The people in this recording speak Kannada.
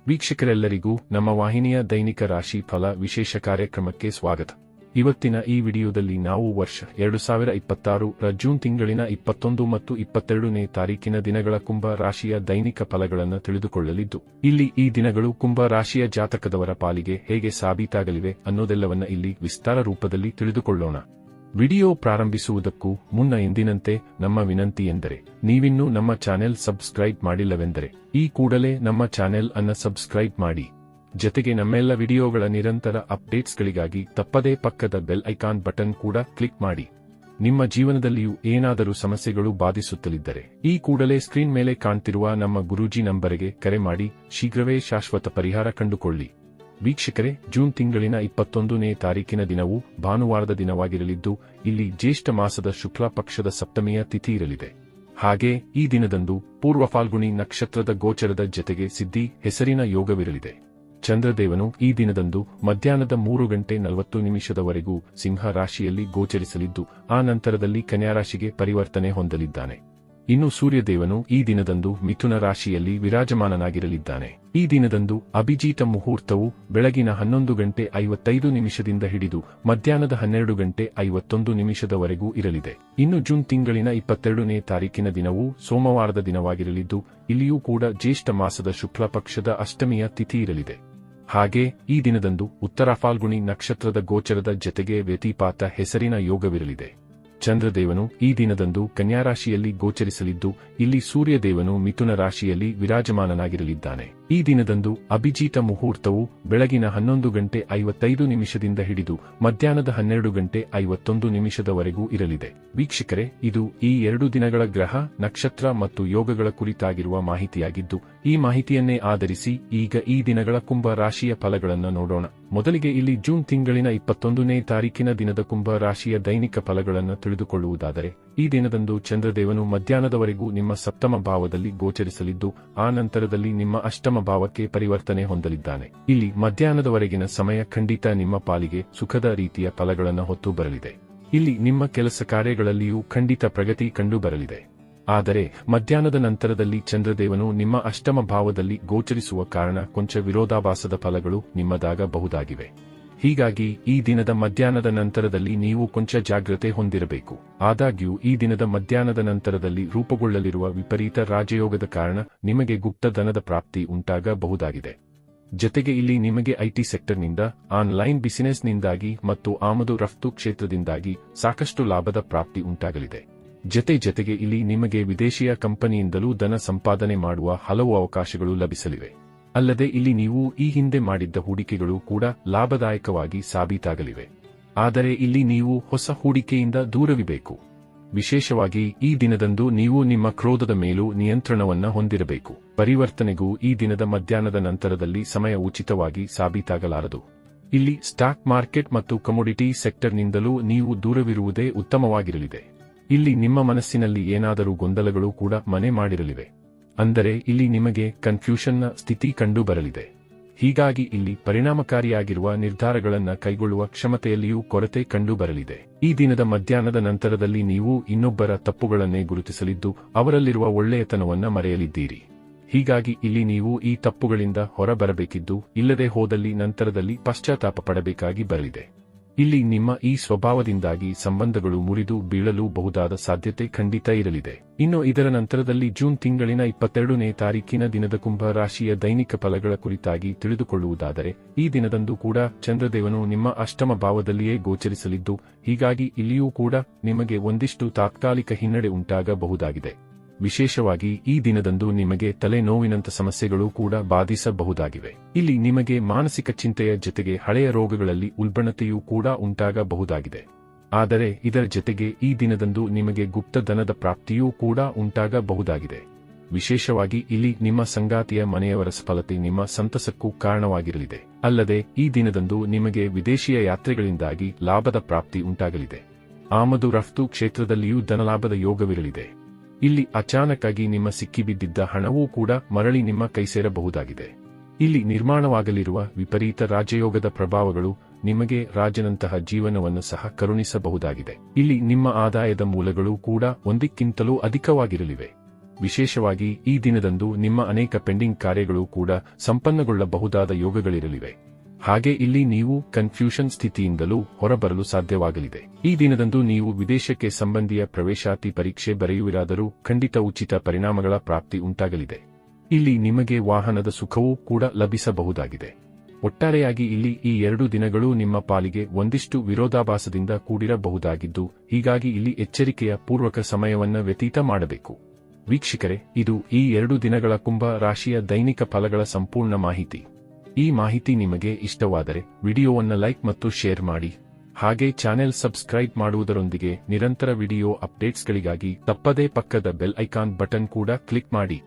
ವೀಕ್ಷಕರೆಲ್ಲರಿಗೂ ನಮ್ಮ ವಾಹಿನಿಯ ದೈನಿಕ ರಾಶಿ ಫಲ ವಿಶೇಷ ಕಾರ್ಯಕ್ರಮಕ್ಕೆ ಸ್ವಾಗತ. ಇವತ್ತಿನ ಈ ವಿಡಿಯೋದಲ್ಲಿ ನಾವು ವರ್ಷ 2026 ರ ಜೂನ್ ತಿಂಗಳಿನ 21 ಮತ್ತು 22ನೇ ತಾರೀಕಿನ ದಿನಗಳ ಕುಂಭ ರಾಶಿಯ ದೈನಿಕ ಫಲಗಳನ್ನು ತಿಳಿದುಕೊಳ್ಳಲಿದ್ದು, ಇಲ್ಲಿ ಈ ದಿನಗಳು ಕುಂಭ ರಾಶಿಯ ಜಾತಕದವರ ಪಾಲಿಗೆ ಹೇಗೆ ಸಾಬೀತಾಗಲಿವೆ ಅನ್ನೋದೆಲ್ಲವನ್ನ ಇಲ್ಲಿ ವಿಸ್ತಾರ ರೂಪದಲ್ಲಿ ತಿಳಿದುಕೊಳ್ಳೋಣ. ವಿಡಿಯೋ ಪ್ರಾರಂಭಿಸುವುದಕ್ಕೂ ಮುನ್ನ ಎಂದಿನಂತೆ ನಮ್ಮ ವಿನಂತಿ ಎಂದರೆ, ನೀವಿನ್ನೂ ನಮ್ಮ ಚಾನೆಲ್ ಸಬ್ಸ್ಕ್ರೈಬ್ ಮಾಡಿಲ್ಲವೆಂದರೆ ಈ ಕೂಡಲೇ ನಮ್ಮ ಚಾನೆಲ್ ಅನ್ನು ಸಬ್ಸ್ಕ್ರೈಬ್ ಮಾಡಿ. ಜತೆಗೆ ನಮ್ಮೆಲ್ಲ ವಿಡಿಯೋಗಳ ನಿರಂತರ ಅಪ್ಡೇಟ್ಸ್ಗಳಿಗಾಗಿ ತಪ್ಪದೇ ಪಕ್ಕದ ಬೆಲ್ ಐಕಾನ್ ಬಟನ್ ಕೂಡ ಕ್ಲಿಕ್ ಮಾಡಿ. ನಿಮ್ಮ ಜೀವನದಲ್ಲಿಯೂ ಏನಾದರೂ ಸಮಸ್ಯೆಗಳು ಬಾಧಿಸುತ್ತಲಿದ್ದರೆ ಈ ಕೂಡಲೇ ಸ್ಕ್ರೀನ್ ಮೇಲೆ ಕಾಣ್ತಿರುವ ನಮ್ಮ ಗುರೂಜಿ ನಂಬರಿಗೆ ಕರೆ ಮಾಡಿ ಶೀಘ್ರವೇ ಶಾಶ್ವತ ಪರಿಹಾರ ಕಂಡುಕೊಳ್ಳಿ. ವೀಕ್ಷಕರೇ, ಜೂನ್ ತಿಂಗಳಿನ 21ನೇ ತಾರೀಕಿನ ದಿನವು ಭಾನುವಾರದ ದಿನವಾಗಿರಲಿದ್ದು, ಇಲ್ಲಿ ಜ್ಯೇಷ್ಠ ಮಾಸದ ಶುಕ್ಲ ಪಕ್ಷದ ಸಪ್ತಮಿಯ ತಿಥಿ ಇರಲಿದೆ. ಹಾಗೆ ಈ ದಿನದಂದು ಪೂರ್ವ ಫಾಲ್ಗುಣಿ ನಕ್ಷತ್ರದ ಗೋಚರದ ಜತೆಗೆ ಸಿದ್ಧಿ ಹೆಸರಿನ ಯೋಗವಿರಲಿದೆ. ಚಂದ್ರದೇವನು ಈ ದಿನದಂದು ಮಧ್ಯಾಹ್ನದ 3:40 ಸಿಂಹ ರಾಶಿಯಲ್ಲಿ ಗೋಚರಿಸಲಿದ್ದು, ಆ ನಂತರದಲ್ಲಿ ಕನ್ಯಾ ರಾಶಿಗೆ ಪರಿವರ್ತನೆ ಹೊಂದಲಿದ್ದಾನೆ. ಇನ್ನು ಸೂರ್ಯದೇವನು ಈ ದಿನದಂದು ಮಿಥುನ ರಾಶಿಯಲ್ಲಿ ವಿರಾಜಮಾನನಾಗಿರಲಿದ್ದಾನೆ. ಈ ದಿನದಂದು ಅಭಿಜಿತ ಮುಹೂರ್ತವು ಬೆಳಗಿನ 11:55 ಹಿಡಿದು ಮಧ್ಯಾಹ್ನದ 12:51 ಇರಲಿದೆ. ಇನ್ನು ಜೂನ್ ತಿಂಗಳಿನ 22ನೇ ತಾರೀಕಿನ ದಿನವು ಸೋಮವಾರದ ದಿನವಾಗಿರಲಿದ್ದು, ಇಲ್ಲಿಯೂ ಕೂಡ ಜ್ಯೇಷ್ಠ ಮಾಸದ ಶುಕ್ಲ ಪಕ್ಷದ ಅಷ್ಟಮಿಯ ತಿಥಿ ಇರಲಿದೆ. ಹಾಗೆ ಈ ದಿನದಂದು ಉತ್ತರ ಫಾಲ್ಗುಣಿ ನಕ್ಷತ್ರದ ಗೋಚರದ ಜತೆಗೆ ವ್ಯತಿಪಾತ ಹೆಸರಿನ ಯೋಗವಿರಲಿದೆ. ಚಂದ್ರದೇವನು ಈ ದಿನದಂದು ಕನ್ಯಾ ರಾಶಿಯಲ್ಲಿ ಗೋಚರಿಸಲಿದ್ದು, ಇಲ್ಲಿ ಸೂರ್ಯದೇವನು ಮಿಥುನ ರಾಶಿಯಲ್ಲಿ ವಿರಾಜಮಾನನಾಗಿರಲಿದ್ದಾನೆ. ಈ ದಿನದಂದು ಅಭಿಜಿತ ಮುಹೂರ್ತವು ಬೆಳಗಿನ 11:55 ಹಿಡಿದು ಮಧ್ಯಾಹ್ನದ 12:51 ಇರಲಿದೆ. ವೀಕ್ಷಕರೇ, ಇದು ಈ 2 ದಿನಗಳ ಗ್ರಹ, ನಕ್ಷತ್ರ ಮತ್ತು ಯೋಗಗಳ ಕುರಿತಾಗಿರುವ ಮಾಹಿತಿಯಾಗಿದ್ದು, ಈ ಮಾಹಿತಿಯನ್ನೇ ಆಧರಿಸಿ ಈಗ ಈ ದಿನಗಳ ಕುಂಭ ರಾಶಿಯ ಫಲಗಳನ್ನು ನೋಡೋಣ. ಮೊದಲಿಗೆ ಇಲ್ಲಿ ಜೂನ್ ತಿಂಗಳಿನ 21ನೇ ತಾರೀಕಿನ ದಿನದ ಕುಂಭ ರಾಶಿಯ ದೈನಿಕ ಫಲಗಳನ್ನು ತಿಳಿದುಕೊಳ್ಳುವುದಾದರೆ, ಈ ದಿನದಂದು ಚಂದ್ರದೇವನು ಮಧ್ಯಾಹ್ನದವರೆಗೂ ನಿಮ್ಮ ಸಪ್ತಮ ಭಾವದಲ್ಲಿ ಗೋಚರಿಸಲಿದ್ದು, ಆ ನಂತರದಲ್ಲಿ ನಿಮ್ಮ ಅಷ್ಟಮ ಭಾವಕ್ಕೆ ಪರಿವರ್ತನೆ ಹೊಂದಲಿದ್ದಾನೆ. ಇಲ್ಲಿ ಮಧ್ಯಾಹ್ನದವರೆಗಿನ ಸಮಯ ಖಂಡಿತ ನಿಮ್ಮ ಪಾಲಿಗೆ ಸುಖದ ರೀತಿಯ ಫಲಗಳನ್ನು ಹೊತ್ತು ಬರಲಿದೆ. ಇಲ್ಲಿ ನಿಮ್ಮ ಕೆಲಸ ಕಾರ್ಯಗಳಲ್ಲಿಯೂ ಖಂಡಿತ ಪ್ರಗತಿ ಕಂಡು ಬರಲಿದೆ. ಆದರೆ ಮಧ್ಯಾಹ್ನದ ನಂತರದಲ್ಲಿ ಚಂದ್ರದೇವನು ನಿಮ್ಮ ಅಷ್ಟಮ ಭಾವದಲ್ಲಿ ಗೋಚರಿಸುವ ಕಾರಣ ಕೊಂಚ ವಿರೋಧಾಭಾಸದ ಫಲಗಳು ನಿಮ್ಮದಾಗಬಹುದಾಗಿವೆ. ಹೀಗಾಗಿ ಈ ದಿನದ ಮಧ್ಯಾಹ್ನದ ನಂತರದಲ್ಲಿ ನೀವು ಕೊಂಚ ಜಾಗ್ರತೆ ಹೊಂದಿರಬೇಕು. ಆದಾಗ್ಯೂ ಈ ದಿನದ ಮಧ್ಯಾಹ್ನದ ನಂತರದಲ್ಲಿ ರೂಪುಗೊಳ್ಳಲಿರುವ ವಿಪರೀತ ರಾಜಯೋಗದ ಕಾರಣ ನಿಮಗೆ ಗುಪ್ತ ಧನದ ಪ್ರಾಪ್ತಿ ಉಂಟಾಗಬಹುದಾಗಿದೆ. ಜತೆಗೆ ಇಲ್ಲಿ ನಿಮಗೆ ಐಟಿ ಸೆಕ್ಟರ್ನಿಂದ, ಆನ್ಲೈನ್ ಬಿಸಿನೆಸ್ನಿಂದಾಗಿ ಮತ್ತು ಆಮದು ರಫ್ತು ಕ್ಷೇತ್ರದಿಂದಾಗಿ ಸಾಕಷ್ಟು ಲಾಭದ ಪ್ರಾಪ್ತಿ ಉಂಟಾಗಲಿದೆ. ಜತೆಗೆ ಇಲ್ಲಿ ನಿಮಗೆ ವಿದೇಶಿಯ ಕಂಪನಿಯಿಂದಲೂ ಧನ ಸಂಪಾದನೆ ಮಾಡುವ ಹಲವು ಅವಕಾಶಗಳು ಲಭಿಸಲಿವೆ. ಅಲ್ಲದೆ ಇಲ್ಲಿ ನೀವು ಈ ಹಿಂದೆ ಮಾಡಿದ್ದ ಹೂಡಿಕೆಗಳು ಕೂಡ ಲಾಭದಾಯಕವಾಗಿ ಸಾಬೀತಾಗಲಿವೆ. ಆದರೆ ಇಲ್ಲಿ ನೀವು ಹೊಸ ಹೂಡಿಕೆಯಿಂದ ದೂರವಿರಬೇಕು. ವಿಶೇಷವಾಗಿ ಈ ದಿನದಂದು ನೀವು ನಿಮ್ಮ ಕ್ರೋಧದ ಮೇಲೂ ನಿಯಂತ್ರಣವನ್ನ ಹೊಂದಿರಬೇಕು. ಪರಿವರ್ತನೆಗೂ ಈ ದಿನದ ಮಧ್ಯಾಹ್ನದ ನಂತರದಲ್ಲಿ ಸಮಯ ಉಚಿತವಾಗಿ ಸಾಬೀತಾಗಲಾರದು. ಇಲ್ಲಿ ಸ್ಟಾಕ್ ಮಾರ್ಕೆಟ್ ಮತ್ತು ಕಮೋಡಿಟಿ ಸೆಕ್ಟರ್ನಿಂದಲೂ ನೀವು ದೂರವಿರುವುದೇ ಉತ್ತಮವಾಗಿರಲಿದೆ. ಇಲ್ಲಿ ನಿಮ್ಮ ಮನಸ್ಸಿನಲ್ಲಿ ಏನಾದರೂ ಗೊಂದಲಗಳು ಕೂಡ ಮನೆ ಮಾಡಿರಲಿವೆ. ಅಂದರೆ ಇಲ್ಲಿ ನಿಮಗೆ ಕನ್ಫ್ಯೂಷನ್ನ ಸ್ಥಿತಿ ಕಂಡು ಬರಲಿದೆ. ಹೀಗಾಗಿ ಇಲ್ಲಿ ಪರಿಣಾಮಕಾರಿಯಾಗಿರುವ ನಿರ್ಧಾರಗಳನ್ನು ಕೈಗೊಳ್ಳುವ ಕ್ಷಮತೆಯಲ್ಲಿಯೂ ಕೊರತೆ ಕಂಡು ಬರಲಿದೆ. ಈ ದಿನದ ಮಧ್ಯಾಹ್ನದ ನಂತರದಲ್ಲಿ ನೀವು ಇನ್ನೊಬ್ಬರ ತಪ್ಪುಗಳನ್ನೇ ಗುರುತಿಸಲಿದ್ದು, ಅವರಲ್ಲಿರುವ ಒಳ್ಳೆಯತನವನ್ನ ಮರೆಯಲಿದ್ದೀರಿ. ಹೀಗಾಗಿ ಇಲ್ಲಿ ನೀವು ಈ ತಪ್ಪುಗಳಿಂದ ಹೊರಬರಬೇಕಿದ್ದು, ಇಲ್ಲದೆ ಹೋದಲ್ಲಿ ನಂತರದಲ್ಲಿ ಪಶ್ಚಾತ್ತಾಪ ಪಡಬೇಕಾಗಿ ಬರಲಿದೆ. ಇಲ್ಲಿ ನಿಮ್ಮ ಈ ಸ್ವಭಾವದಿಂದಾಗಿ ಸಂಬಂಧಗಳು ಮುರಿದು ಬೀಳಲು ಬಹುದಾದ ಸಾಧ್ಯತೆ ಖಂಡಿತ ಇರಲಿದೆ. ಇನ್ನು ಇದರ ನಂತರದಲ್ಲಿ ಜೂನ್ ತಿಂಗಳಿನ 22ನೇ ತಾರೀಕಿನ ದಿನದ ಕುಂಭ ರಾಶಿಯ ದೈನಿಕ ಫಲಗಳ ಕುರಿತಾಗಿ ತಿಳಿದುಕೊಳ್ಳುವುದಾದರೆ, ಈ ದಿನದಂದು ಕೂಡ ಚಂದ್ರದೇವನು ನಿಮ್ಮ ಅಷ್ಟಮ ಭಾವದಲ್ಲಿಯೇ ಗೋಚರಿಸಲಿದ್ದು, ಹೀಗಾಗಿ ಇಲ್ಲಿಯೂ ಕೂಡ ನಿಮಗೆ ಒಂದಿಷ್ಟು ತಾತ್ಕಾಲಿಕ ಹಿನ್ನಡೆ ಉಂಟಾಗಬಹುದಾಗಿದೆ. ವಿಶೇಷವಾಗಿ ಈ ದಿನದಂದು ನಿಮಗೆ ತಲೆನೋವಿನಂಥ ಸಮಸ್ಯೆಗಳು ಕೂಡ ಬಾಧಿಸಬಹುದಾಗಿವೆ. ಇಲ್ಲಿ ನಿಮಗೆ ಮಾನಸಿಕ ಚಿಂತೆಯ ಜತೆಗೆ ಹಳೆಯ ರೋಗಗಳಲ್ಲಿ ಉಲ್ಬಣತೆಯೂ ಕೂಡ ಉಂಟಾಗಬಹುದಾಗಿದೆ. ಆದರೆ ಇದರ ಜತೆಗೆ ಈ ದಿನದಂದು ನಿಮಗೆ ಗುಪ್ತ ಧನದ ಪ್ರಾಪ್ತಿಯೂ ಕೂಡ ಉಂಟಾಗಬಹುದಾಗಿದೆ. ವಿಶೇಷವಾಗಿ ಇಲ್ಲಿ ನಿಮ್ಮ ಸಂಗಾತಿಯ ಮನೆಯವರ ಸಫಲತೆ ನಿಮ್ಮ ಸಂತಸಕ್ಕೂ ಕಾರಣವಾಗಿರಲಿದೆ. ಅಲ್ಲದೆ ಈ ದಿನದಂದು ನಿಮಗೆ ವಿದೇಶಿಯ ಯಾತ್ರೆಗಳಿಂದಾಗಿ ಲಾಭದ ಪ್ರಾಪ್ತಿ ಉಂಟಾಗಲಿದೆ. ಆಮದು ರಫ್ತು ಕ್ಷೇತ್ರದಲ್ಲಿಯೂ ಧನಲಾಭದ ಯೋಗವಿರಲಿದೆ. ಇಲ್ಲಿ ಅಚಾನಕ್ಕಾಗಿ ನಿಮ್ಮ ಸಿಕ್ಕಿಬಿದ್ದಿದ್ದ ಹಣವೂ ಕೂಡ ಮರಳಿ ನಿಮ್ಮ ಕೈ ಸೇರಬಹುದಾಗಿದೆ. ಇಲ್ಲಿ ನಿರ್ಮಾಣವಾಗಲಿರುವ ವಿಪರೀತ ರಾಜಯೋಗದ ಪ್ರಭಾವಗಳು ನಿಮಗೆ ರಾಜನಂತಹ ಜೀವನವನ್ನು ಸಹ ಕರುಣಿಸಬಹುದಾಗಿದೆ. ಇಲ್ಲಿ ನಿಮ್ಮ ಆದಾಯದ ಮೂಲಗಳು ಕೂಡ ಒಂದಕ್ಕಿಂತಲೂ ಅಧಿಕವಾಗಿರಲಿವೆ. ವಿಶೇಷವಾಗಿ ಈ ದಿನದಂದು ನಿಮ್ಮ ಅನೇಕ ಪೆಂಡಿಂಗ್ ಕಾರ್ಯಗಳು ಕೂಡ ಸಂಪನ್ನಗೊಳ್ಳಬಹುದಾದ ಯೋಗಗಳಿರಲಿವೆ. ಹಾಗೆ ಇಲ್ಲಿ ನೀವು ಕನ್ಫ್ಯೂಷನ್ ಸ್ಥಿತಿಯಿಂದಲೂ ಹೊರಬರಲು ಸಾಧ್ಯವಾಗಲಿದೆ. ಈ ದಿನದಂದು ನೀವು ವಿದೇಶಕ್ಕೆ ಸಂಬಂಧಿಯ ಪ್ರವೇಶಾತಿ ಪರೀಕ್ಷೆ ಬರೆಯುವಿರಾದರೂ ಖಂಡಿತ ಉಚಿತ ಪರಿಣಾಮಗಳ ಪ್ರಾಪ್ತಿ ಉಂಟಾಗಲಿದೆ. ಇಲ್ಲಿ ನಿಮಗೆ ವಾಹನದ ಸುಖವೂ ಕೂಡ ಲಭಿಸಬಹುದಾಗಿದೆ. ಒಟ್ಟಾರೆಯಾಗಿ ಇಲ್ಲಿ ಈ 2 ದಿನಗಳು ನಿಮ್ಮ ಪಾಲಿಗೆ ಒಂದಿಷ್ಟು ವಿರೋಧಾಭಾಸದಿಂದ ಕೂಡಿರಬಹುದಾಗಿದ್ದು, ಹೀಗಾಗಿ ಇಲ್ಲಿ ಎಚ್ಚರಿಕೆಯ ಪೂರ್ವಕ ಸಮಯವನ್ನ ವ್ಯತೀತ ಮಾಡಬೇಕು. ವೀಕ್ಷಕರೇ, ಇದು ಈ 2 ದಿನಗಳ ಕುಂಭ ರಾಶಿಯ ದೈನಿಕ ಫಲಗಳ ಸಂಪೂರ್ಣ ಮಾಹಿತಿ. ಈ ಮಾಹಿತಿ ನಿಮಗೆ ಇಷ್ಟವಾದರೆ ವಿಡಿಯೋವನ್ನ ಲೈಕ್ ಮತ್ತು ಶೇರ್ ಮಾಡಿ. ಹಾಗೆ ಚಾನೆಲ್ ಸಬ್ಸ್ಕ್ರೈಬ್ ಮಾಡುವುದರೊಂದಿಗೆ ನಿರಂತರ ವಿಡಿಯೋ ಅಪ್ಡೇಟ್ಸ್ಗಳಿಗಾಗಿ ತಪ್ಪದೇ ಪಕ್ಕದ ಬೆಲ್ ಐಕಾನ್ ಬಟನ್ ಕೂಡ ಕ್ಲಿಕ್ ಮಾಡಿ.